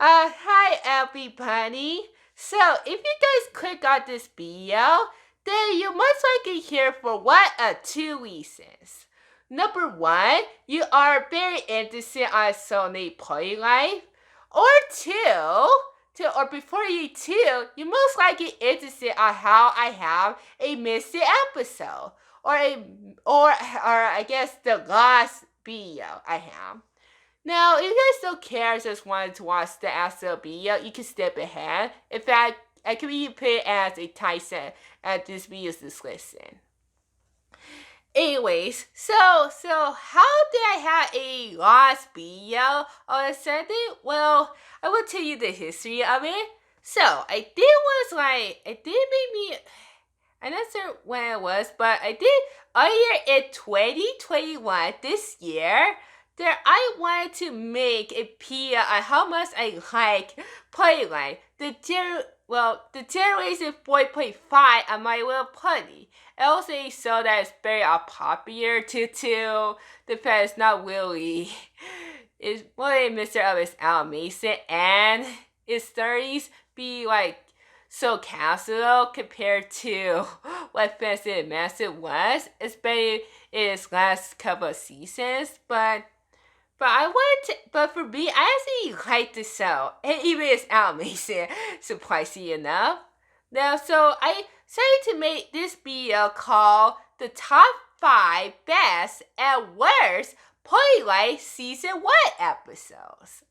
Hi everybody. So, if you guys click on this video, then you most likely here for one of two reasons. Number one, you are very interested on Sony Play Life, or or before you most likely interested on how I have a missing episode, or I guess the last video I have. Now, if you guys don't care, just wanted to watch the actual video, you can skip ahead. In fact, I can even put it as a Tyson at this video's description. Anyways, so how did I have a lost video on a Sunday? Well, I will tell you the history of it. So I did maybe I'm not sure when it was, but I did earlier in 2021 this year that I wanted to make a video on how much I like Playline. The generation 4.5 on My Little Pony. I also saw that it's very unpopular too. The fact it's not really it's more a mixture of its animation and its stories be like so casual compared to what Fantasy Master was, especially in its last couple of seasons. But for me, I actually like the show, and even its animation, surprisingly enough. Now, so I decided to make this video called the top 5 best and worst Twilight Season 1 episodes.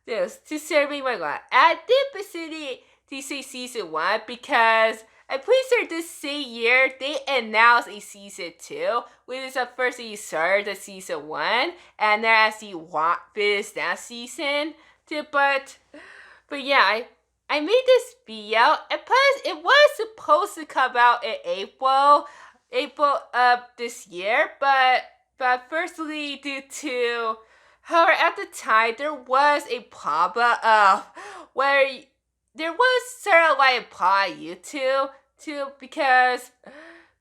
This to survey my life. I did specifically to say Season 1 because I'm pretty sure this same year they announced a Season 2, which is the first you started the Season 1, and they're actually finished that season. But yeah, I made this video, and plus it was supposed to come out in April of this year, but firstly due to however at the time there was a problem of where there was sort of like a plot on YouTube too because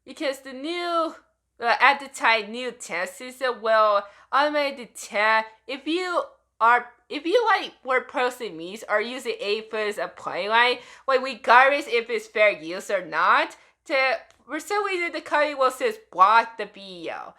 the new at the time new test system will automatically detect if you like were posting memes or using a as a playline, like regardless if it's fair use or not, for some reason the company will just block the video.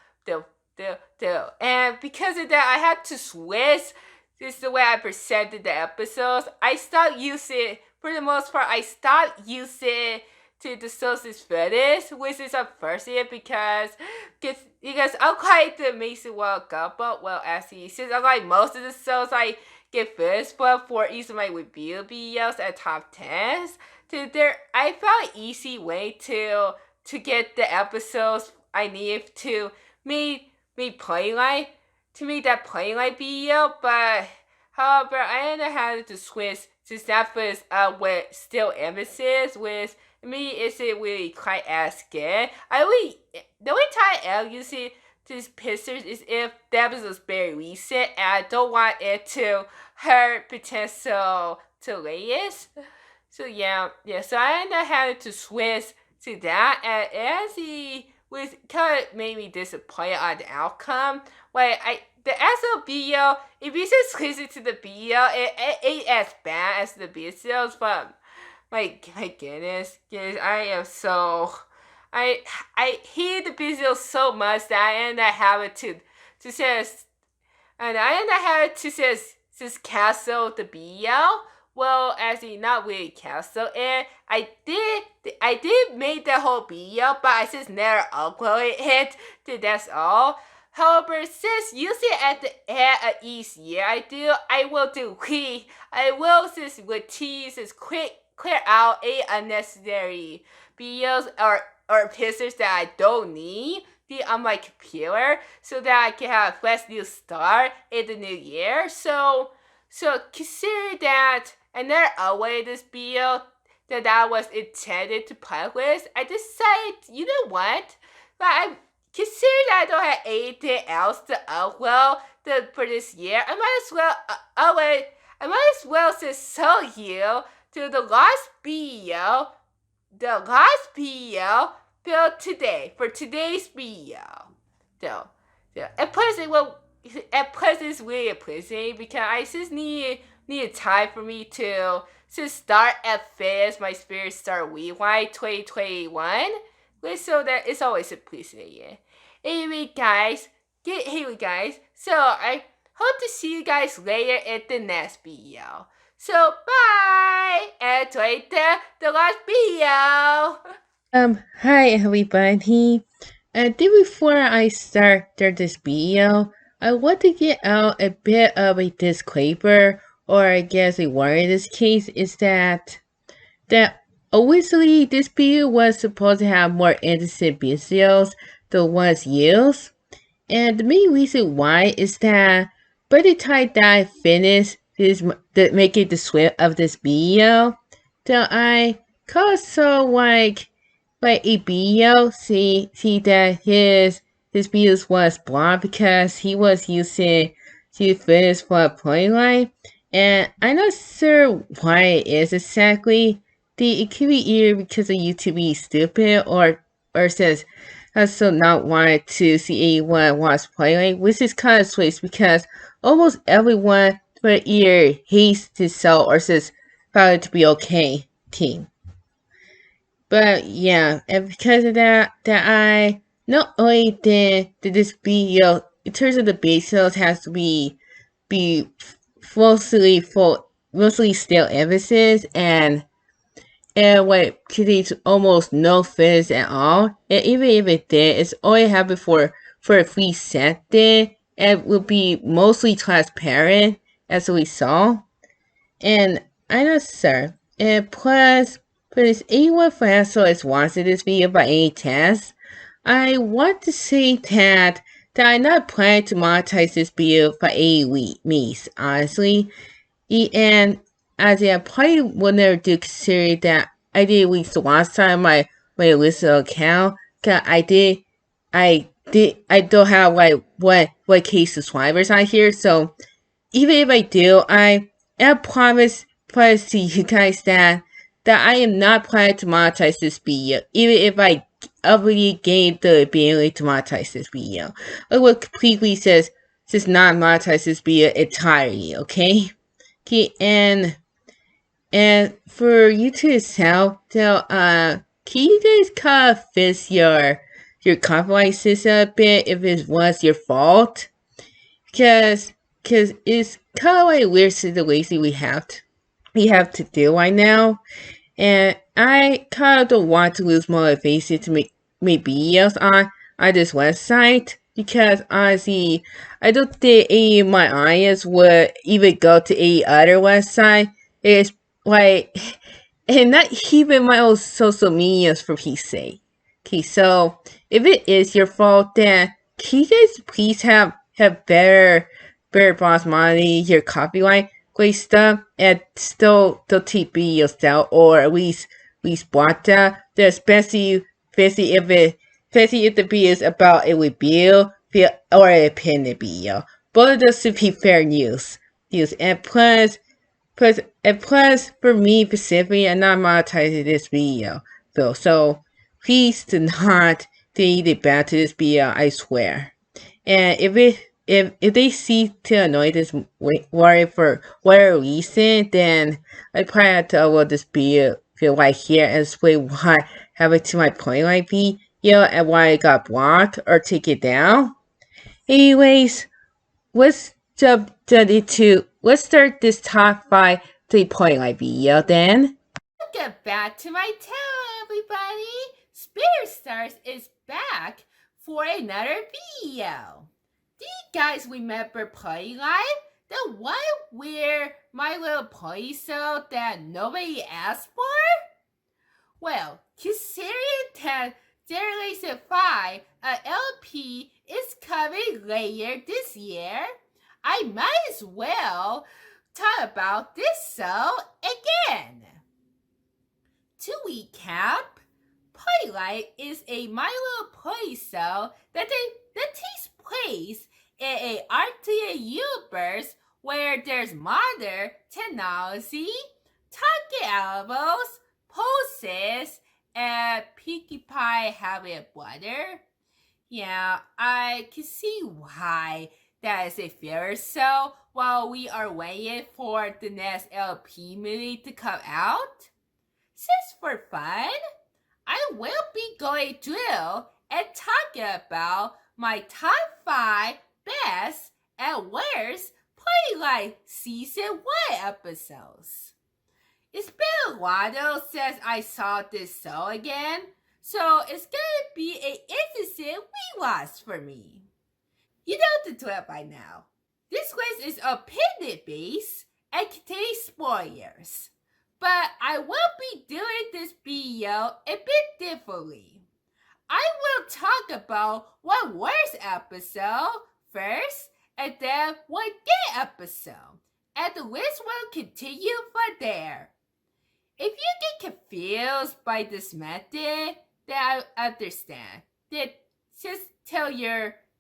And because of that I had to switch just the way I presented the episodes. I stopped using for the most part, I stopped using to the sources footage, which is unfortunate because unlike the Mason World Gumbo, well, actually, since unlike most of the shows I get footage for each of my review videos at top 10s, I found an easy way to get the episodes I need to make Playline to make that Playline video, but however, I ended up having to switch to that was with still emphasis with me isn't really quite as good. The only time I'll use it these pictures is if the episode is very recent and I don't want it to hurt potential delays. So yeah, so I ended up having to switch to that, and it actually was kind of made me disappointed on the outcome. The actual video, if you just listen to the video, it ain't as bad as the videos, but my goodness, I am so I hate the video so much that I end up having to just cancel the video. Well, actually, not really cancel it. I did make the whole video, but I just never uploaded it. That's all. However, since usually at the end of each year I will just with tease clear out unnecessary videos or pictures that I don't need on my computer so that I can have a fresh new start in the new year. So consider that another way this video that was intended to publish, I decided, you know what? But consider that I don't have anything else to upload for this year. I might as well just show you to the last video for today's video. And plus it's really pleasing because I just need needed time for me to start at first my Spirit Star Rewind 2021. So that it's always a pleasure, yeah. Anyway, guys, so I hope to see you guys later at the next video. So bye, and enjoy the last video. Hi everybody. Before I start this video, I want to get out a bit of a disclaimer, or I guess a warning in this case, is that originally this video was supposed to have more innocent videos than was used. And the main reason why is that by the time that I finish making the script of this video, that I cause so like a video see that his videos was blocked because he was using to finish for a point line, and I'm not sure why it is exactly. It could be either because of YouTube being stupid or says also not wanted to see anyone watch playing, which is kind of strange because almost everyone for either hates to sell or says found it to be okay team. But yeah, and because of that I not only did this video in terms of the base sales has to be mostly still emphasis and what creates almost no fizz at all. And even if it did, it's only happened for a free set did and will be mostly transparent as we saw. And I know sir. And plus anyone financial is watching this video by any chance, I want to say that I'm not planning to monetize this video for any means, honestly. And as I probably will never do consider that I did at least the last time my Alyssa account. Cause I don't have like what case subscribers on here. So even if I do, I promise to you guys that I am not planning to monetize this video, even if I already gained the ability to monetize this video. I will completely just not monetize this video entirely, okay? Okay, and for you to sell, so can you guys kind of fix your copyright system a bit if it was your fault? Because it's kind of like a weird situation we have to do right now, and I kind of don't want to lose motivation to make videos on this website because honestly, I don't think any of my audience would even go to any other website. It's like, and not even my own social medias for peace sake. Okay, so if it is your fault, then can you guys please have better boss money your copyright great stuff and still keep yourself or at least watch that. Especially if the video is about a review or an opinion video. Both of those should be fair news. And plus, for me specifically, I'm not monetizing this video, though. So please do not delete it back to this video. I swear. And if they see to annoy this worry for whatever reason, then I probably have to upload this video right here and explain why happened to my point like video and why it got blocked or take it down. Anyways, let's start this top 5 3-point light video then. Welcome back to my channel, everybody. Spirit Stars is back for another video. Do you guys remember Pony Life? The one where My Little Pony sold that nobody asked for? Well, considering that Generation 5, an LP, is coming later this year, I might as well talk about this show again. To recap, Twilight is a My Little Pony show that takes place in an alternate universe where there's modern technology, talking animals, poses, and Pinkie Pie having a brother. Yeah, I can see why that is a fair so while we are waiting for the next LP movie to come out. Just for fun, I will be going through and talking about my top 5 best and worst Playlight Season 1 episodes. It's been a while since I saw this show again, so it's gonna be an interesting rewatch for me. You know the drill by now. This list is opinion based and contains spoilers, but I will be doing this video a bit differently. I will talk about one worst episode first, and then one good episode, and the list will continue from there. If you get confused by this method, then I understand. Then just tell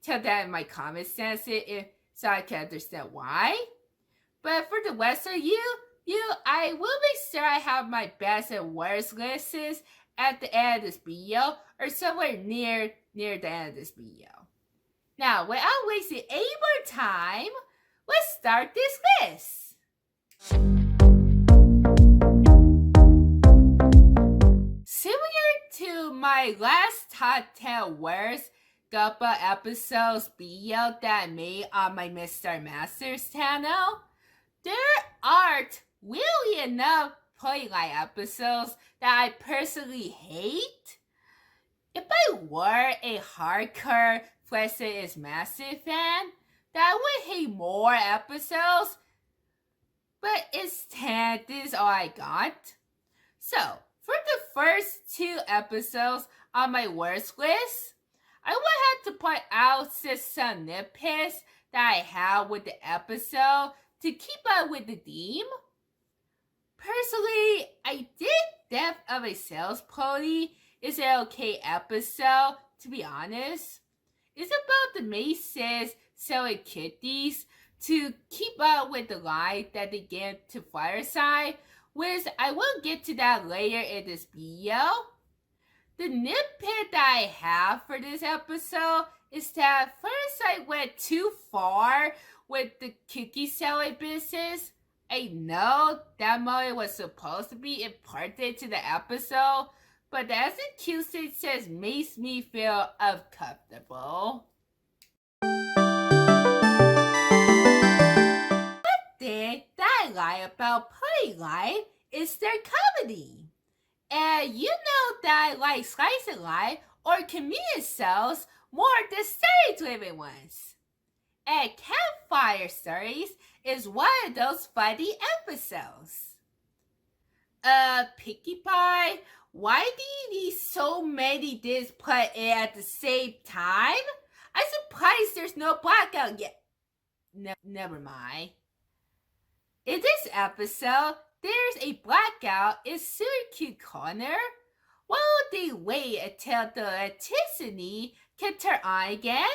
that in my comment section so I can understand why. But for the rest of you, I will make sure I have my best and worst lists at the end of this video or somewhere near the end of this video. Now, without wasting any more time, let's start this list. Similar to my last top 10 worst Guppa episodes video that I made on my Mr. Masters channel, there aren't really enough Playlight episodes that I personally hate. If I were a hardcore Twisted is Massive fan, then I would hate more episodes, but instead, this is all I got. So, for the first 2 episodes on my worst list, I would have to point out some nitpicks that I have with the episode to keep up with the theme. Personally, I think Death of a Sales Pony is an okay episode, to be honest. It's about the Maces selling kitties to keep up with the line that they give to Fireside, which I will get to that later in this video. The nitpick that I have for this episode is that first I went too far with the cookie selling business. I know that moment was supposed to be imparted to the episode, but the execution just makes me feel uncomfortable. One thing that I like about Playlight is their comedy. And you know that I like slice of life or comedic shows more than story-driven ones. And Campfire Stories is one of those funny episodes. Pinkie Pie, why do you need so many discs put in at the same time? I'm surprised there's no blackout yet. Never mind. In this episode, there's a blackout in Syracuse Corner. While they wait until the electricity can turn on again,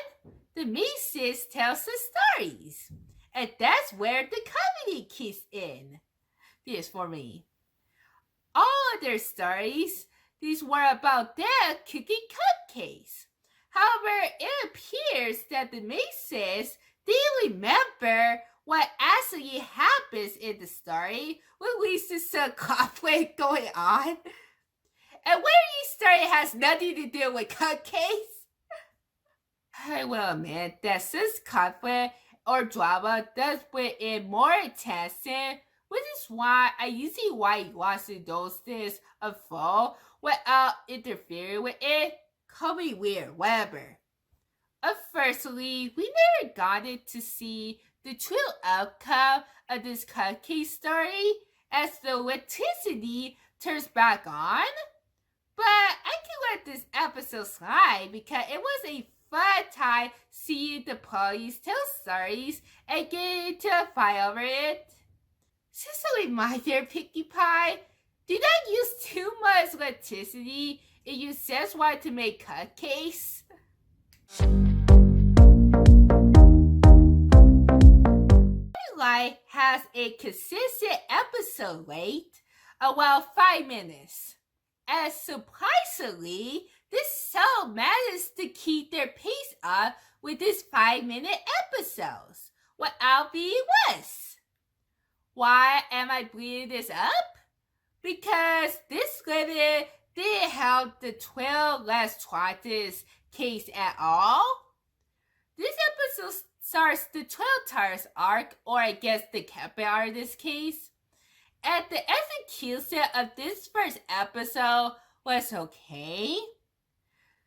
the Maces tells the stories. And that's where the comedy kicks in. This for me. All of their stories, these were about their cookie cupcakes. However, it appears that the Maces didn't remember what actually happens in the story, with at least some conflict going on. And where each story has nothing to do with cupcakes. I will admit that since conflict or drama does bring in more attention, which is why I usually watch those things unfold without interfering with it. Call me weird, whatever. Unfortunately, we never got it to see the true outcome of this cupcake story as the electricity turns back on. But I can let this episode slide because it was a fun time seeing the police tell stories and get into a fight over it. Just a reminder, Pinkie Pie, do not use too much electricity if you just want to make cupcakes. Twilight has a consistent episode rate, around 5 minutes. And surprisingly, this show managed to keep their pace up with these 5-minute episodes without being worse. Why am I bringing this up? Because this script didn't help the 12 Last Tridents case at all. This episode starts the 12 Tires arc, or I guess the capital artist case. And the execution of this first episode was okay.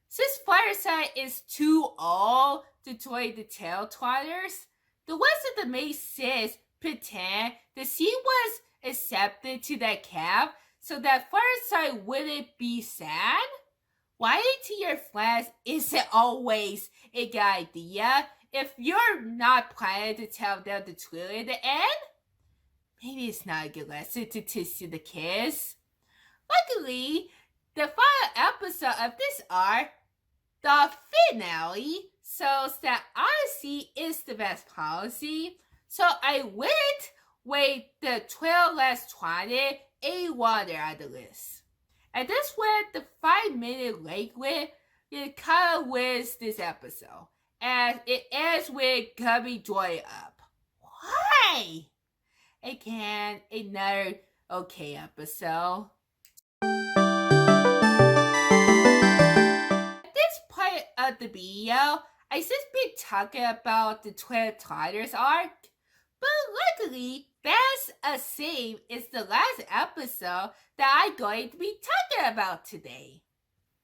Since Fireside is too old to join the Tail Twitters, the rest of the main sis pretend that she was accepted to that camp so that Fireside wouldn't be sad. Lying to your friends isn't always a good idea if you're not planning to tell them the truth at the end. Maybe it's not a good lesson to teach the kids. Luckily, the final episode of this arc, the finale, shows that honesty is the best policy, so I wouldn't wait the 12 Last Tridents a water on the list. And that's where the 5-minute language it kind of wins this episode, as it ends with Gummy joining up. Why? Again, another okay episode. At this point of the video, I just been talking about the 12 Tridents arc, but luckily, Best of Same is the last episode that I'm going to be talking about today.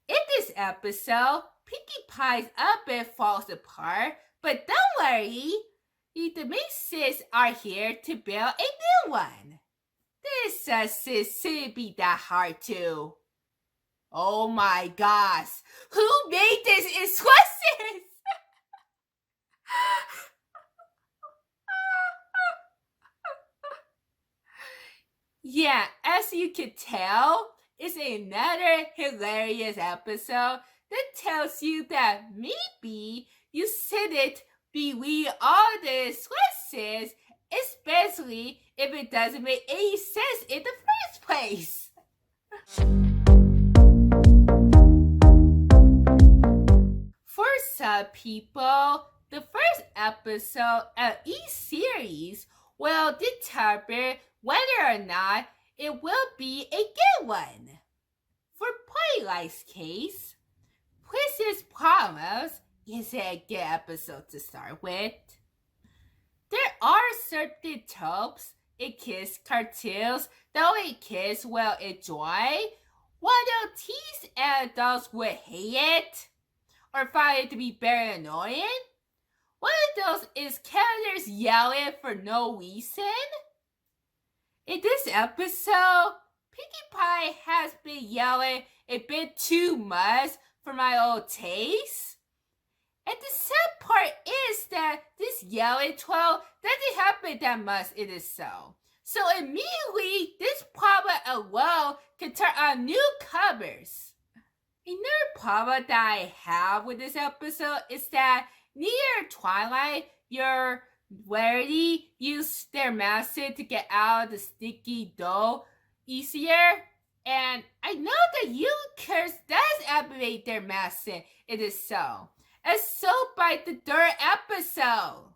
In this episode, Pinkie Pie's outfit falls apart, but don't worry, the main sis are here to build a new one. This sis shouldn't be that hard to. Oh my gosh, who made this instructions? Yeah, as you can tell, it's another hilarious episode that tells you that maybe you shouldn't believe all the instructions, especially if it doesn't make any sense in the first place. For some people, the first episode of each series will determine whether or not it will be a good one. For Twilight's case, Princess Promise is a good episode to start with. There are certain tropes in kids' cartoons that only kids will enjoy, while they'll tease and adults will hate it, or find it to be very annoying. One of those is characters yelling for no reason. In this episode, Pinkie Pie has been yelling a bit too much for my own taste. And the sad part is that this yelling twirl doesn't happen that much in this show. So immediately, this problem alone can turn on newcomers. Another problem that I have with this episode is that near Twilight, your rarely use their medicine to get out of the sticky dough easier. And I know that Curse does activate their medicine in this show. And so by the third episode.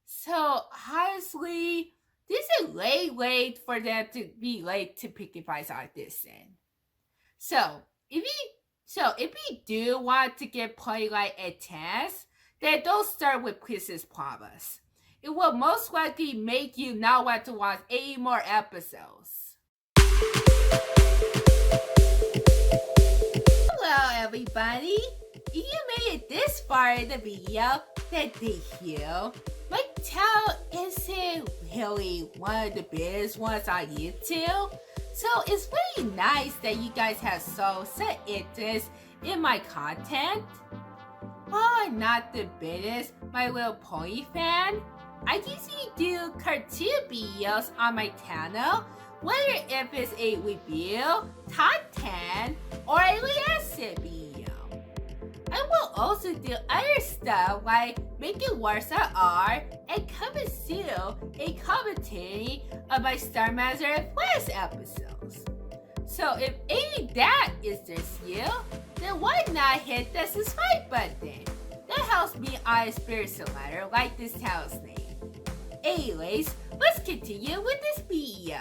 So honestly, this is late for them to be late to Pinkie Pie's audition. So if you do want to give Twilight a chance, then don't start with Princess Promise. It will most likely make you not want to watch 8 more episodes. Hello everybody! If you made it this far in the video, then thank you. My channel isn't really one of the biggest ones on YouTube, so it's really nice that you guys have shown some interest in my content. While I'm not the biggest My Little Pony fan, I usually do cartoon videos on my channel, whether if it's a review, top 10, or a reaction video. I will also do other stuff like making works of art and coming soon a commentary of my Star Master and Flash episodes. So if any of that interests you, then why not hit the subscribe button? That helps me on a spiritual ladder like this channel's name. Anyways, let's continue with this video.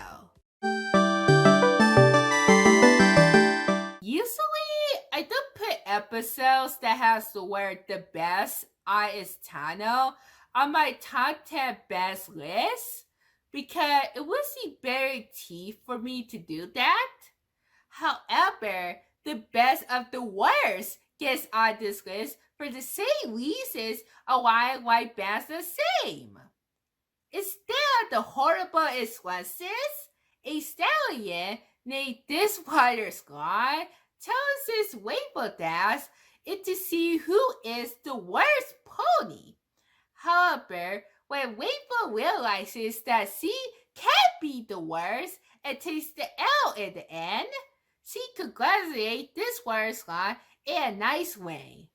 Usually, I don't put episodes that has the word the best on its channel on my top 10 best list because it would seem very cheap for me to do that. However, the best of the worst gets on this list for the same reasons of why I like bands the same. Instead of the horrible expenses, a stallion named Dishwater Squad tells his rainbow dance to see who is the worst pony. However, when Rainbow realizes that she can't be the worst and takes the L in the end, she congratulates Dishwater Squad in a nice way.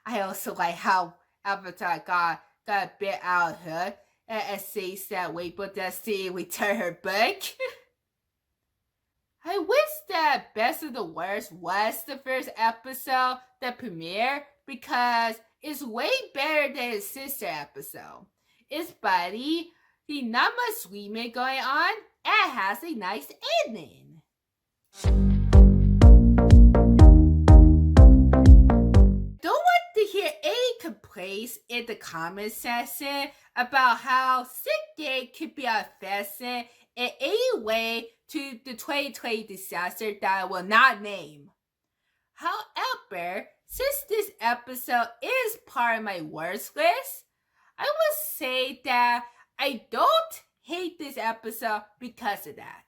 I also like how Avatar got a bit out of her and says that Rainbow Destiny return her book. I wish that Best of the Worst was the first episode that premiered because it's way better than its sister episode. It's buddy, the not much remake going on, and has a nice ending. Don't want to hear any complaints in the comment section about how sick day could be offensive in any way to the 2020 disaster that I will not name. However, since this episode is part of my worst list, I will say that I don't hate this episode because of that.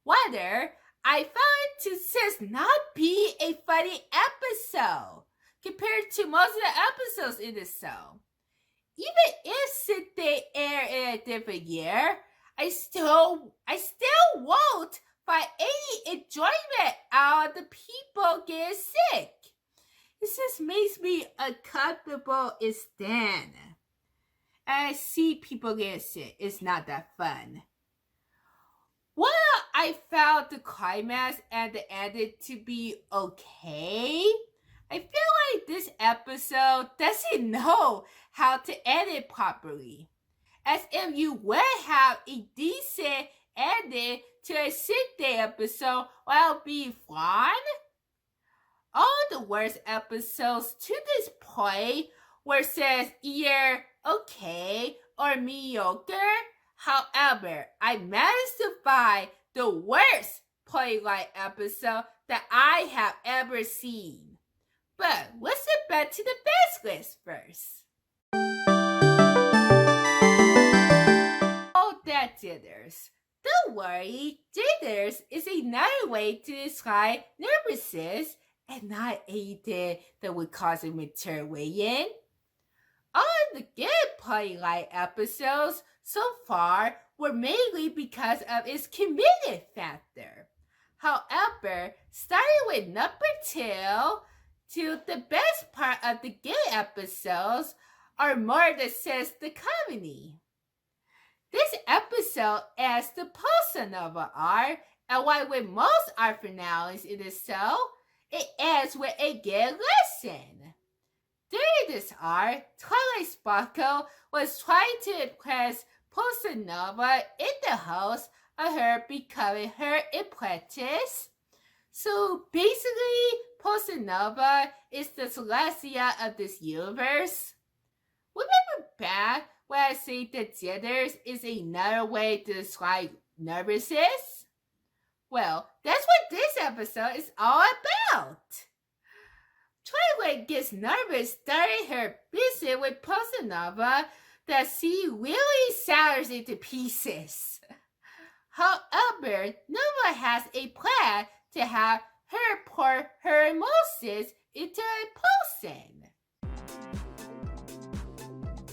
Rather, I found it to just not be a funny episode compared to most of the episodes in this show. Even if they air in a different year, I still won't find any enjoyment out of the people getting sick. It just makes me uncomfortable instead. I see people getting sick. It's not that fun. While I found the climax and the ending to be okay, I feel like this episode doesn't know how to end it properly. As if you would have a decent ending to a sick day episode while being fun. All the worst episodes to this point were says either okay or mediocre. However, I managed to find the worst Playlight episode that I have ever seen. But let's get back to the best list first. Oh, that jitters. Don't worry, jitters is another way to describe nervousness and not anything that would cause a mature weigh-in. All the good Playlight episodes so far were mainly because of its comedic factor. However, starting with number 2 to the best part of the good episodes are more than just the comedy. This episode adds the post-nova arc, and while with most art finales in the show, it ends with a good lesson. During this arc, Twilight Sparkle was trying to impress Post-nova in the hopes of her becoming her apprentice. So basically, Post-nova is the Celestia of this universe. Remember back when I say that jitters is another way to describe nervousness? Well, that's what this episode is all about. Twilight gets nervous starting her visit with Post-nova that she really shatters into pieces. However, Nova has a plan to have her pour her emotions into a potion.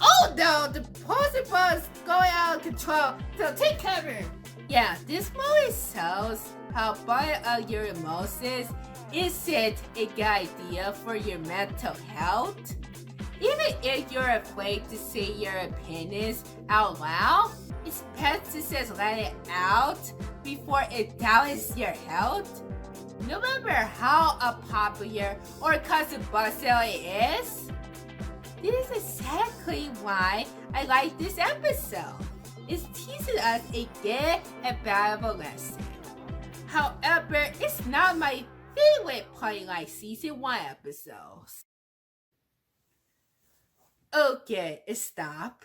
Oh no, the potion ball is going out of control, so take cover. Yeah, this movie shows how part of your emotions isn't a good idea for your mental health. Even if you're afraid to say your opinions out loud, it's best to just let it out before it damages your health. no matter how unpopular or controversial it is. This is exactly why I like this episode. It's teaching us a good and valuable lesson. However, it's not my favorite Twilight Season 1 episodes. Okay, stop.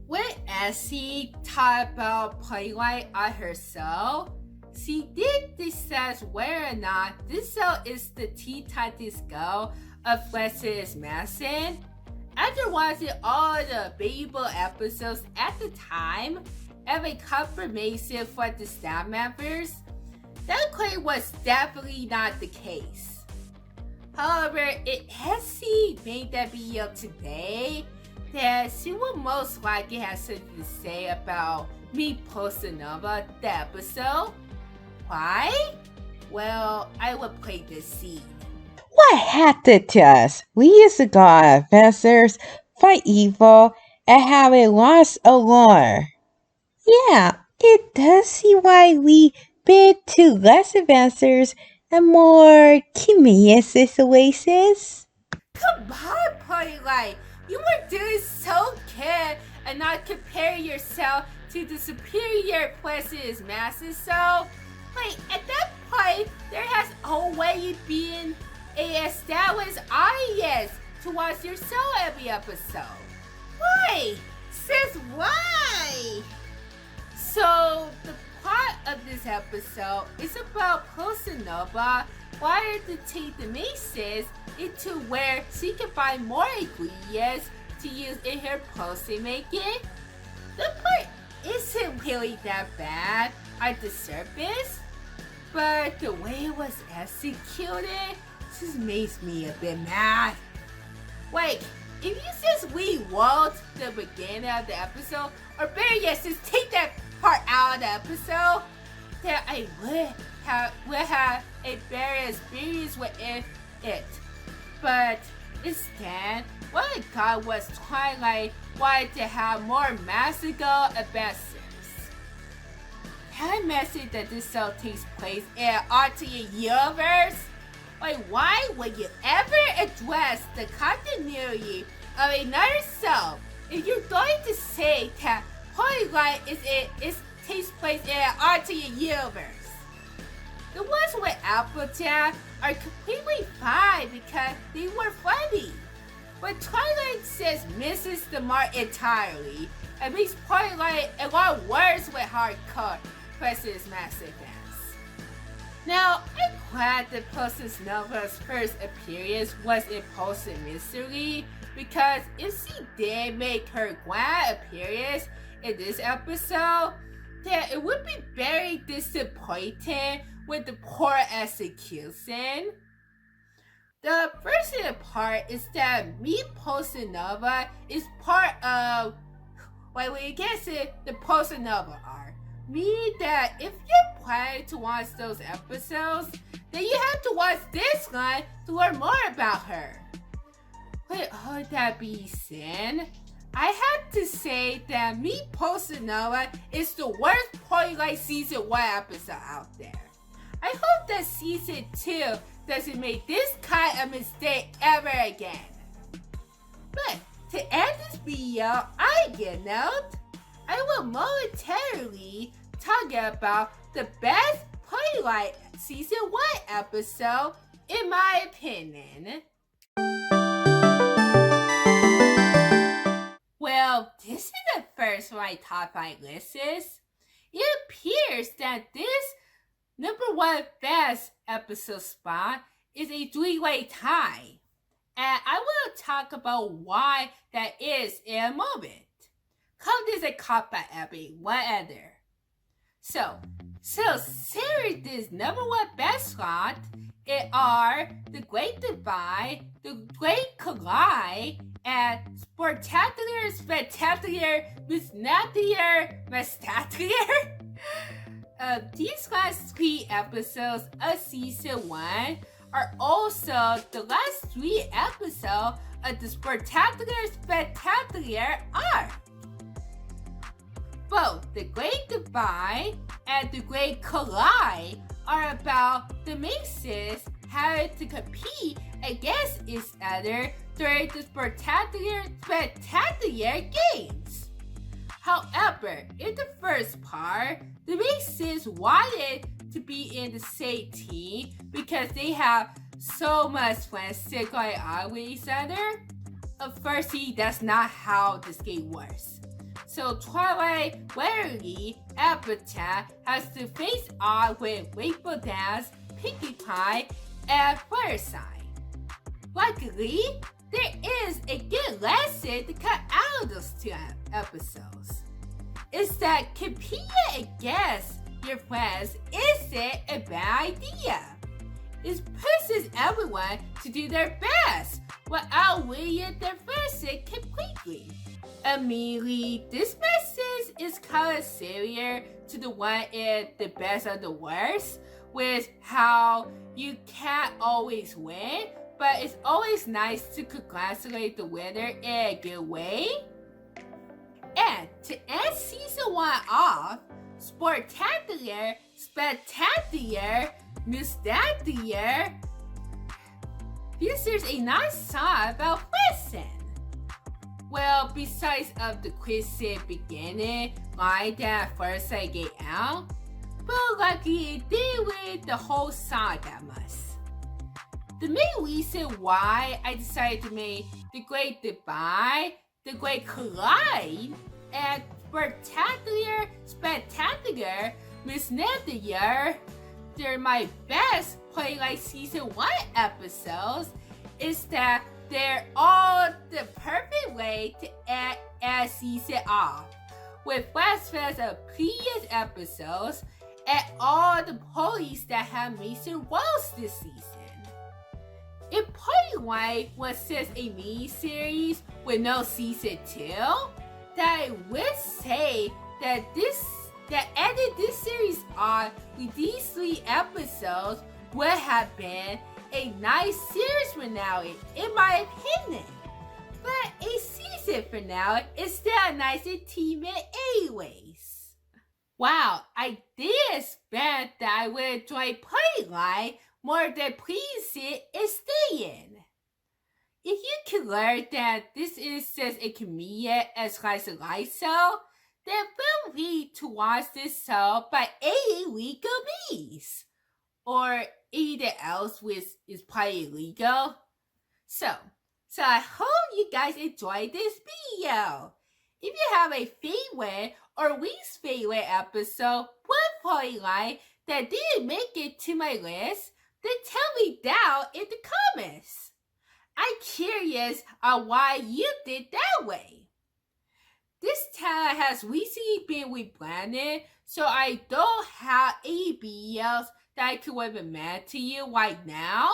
When Essie talked about Twilight on her show, she did discuss whether or not this show is the Teen Disco of Francis Madison. After watching all the Babel episodes at the time, and a confirmation for the staff members, that claim was definitely not the case. However, it has made that video today that she will most likely have something to say about me posting over the episode. Why? Well, I will play this scene. What happened to us? We used to go on adventures, fight evil, and have a lost allure. Yeah, it does seem why we been to less adventures and more convenient situations. Come on, Twilight! You were doing so good and not comparing yourself to the superior Francis Madison. So, like, at that point, there has already been an established audience to watch your show every episode. Why? Sis, why? So, the plot of this episode is about Prosanova wanting to take the Maces into where she can find more ingredients to use in her potion making. The part isn't really that bad on the surface, but the way it was executed just makes me a bit mad. Like, if you just rewrote the beginning of the episode, or better yet, just take that part out of the episode, then I would have a better experience with it. But instead, what I got was Twilight wanted to have more magical adventures. Can I mention that this show takes place in an alternate universe? Like, why would you ever address the continuity of another show if you're going to say that Twilight takes place in an alternate universe? The ones with Applejack are completely fine because they were funny. But Twilight just misses the mark entirely and makes Twilight a lot worse with hardcore Francis Madison fans. Now, I'm glad that Prosanova's first appearance was in Potion Mystery, because if she did make her grand appearance in this episode, then it would be very disappointing with the poor execution. The first part is that me Prosanova is part of, well, we guess it, the Prosanova arc. Meaning that if you're planning to watch those episodes, then you have to watch this one to learn more about her. With all that being said, I have to say that me Prosanova is the worst Twilight Season 1 episode out there. I hope that Season 2 doesn't make this kind of mistake ever again. But to end this video, I will momentarily talk about the best Twilight Season 1 episode, in my opinion. Well, this is the first of my top 5 lists. It appears that this number 1 best episode spot is a 3-way tie. And I will talk about why that is in a moment. Come this a cop by Abby, what other? So Sarah's number 1 best slot, it are The Great Divide, The Great Collide, and Spectacular, These last 3 episodes of Season 1 are also the last 3 episodes of the Spectacular arc. Both The Great Divide and The Great Collide are about the Maces having to compete against each other during the spectacular games. However, in the first part, the Maces wanted to be in the same team because they have so much friendship going on with each other. Unfortunately, that's not how this game works. So Twilight, Waverly, and Bridgerton has to face off with Rainbow Dance, Pinkie Pie, and Fireside. Luckily, there is a good lesson to cut out of those two episodes. It's that competing against your friends isn't a bad idea. It pushes everyone to do their best without ruining their friendship completely. Immediately, this message is kind of similar to the one in The Best of the Worst, with how you can't always win, but it's always nice to congratulate the winner in a good way. And to end season 1 off, Sportacular, Spectacular, Mustacular, features a nice song about Wilson. Well, besides of the quicksand beginning line that first I get out, but luckily it didn't win the whole song that much. The main reason why I decided to make The Great Divide, The Great Collide, and Spectacular, Miss Nether, they're my best Twilight Season 1 episodes, is that they're all the perfect way to end a season off, with flashbacks of previous episodes and all the police that have major roles this season. If Twilight was just a mini-series with no season 2, that I would say that ending this series on with these 3 episodes would have been a nice series finale, in my opinion. But a season finale is still a nice achievement anyways. Wow, I did expect that I would enjoy Twilight more than pleasing and staying. If you can learn that this is just a comedian and slice of life show, then feel free to watch this show by any legal means. Or anything else which is probably illegal. So I hope you guys enjoyed this video. If you have a favorite or least favorite episode with Twilight that didn't make it to my list, then tell me down in the comments. I'm curious on why you did that way. This channel has recently been rebranded, so I don't have any videos that I could recommend to you right now.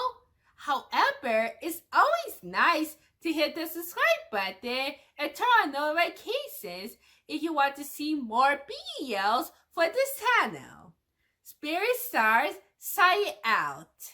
However, it's always nice to hit the subscribe button and turn on notifications if you want to see more videos for this channel. Spirit Stars, sign out.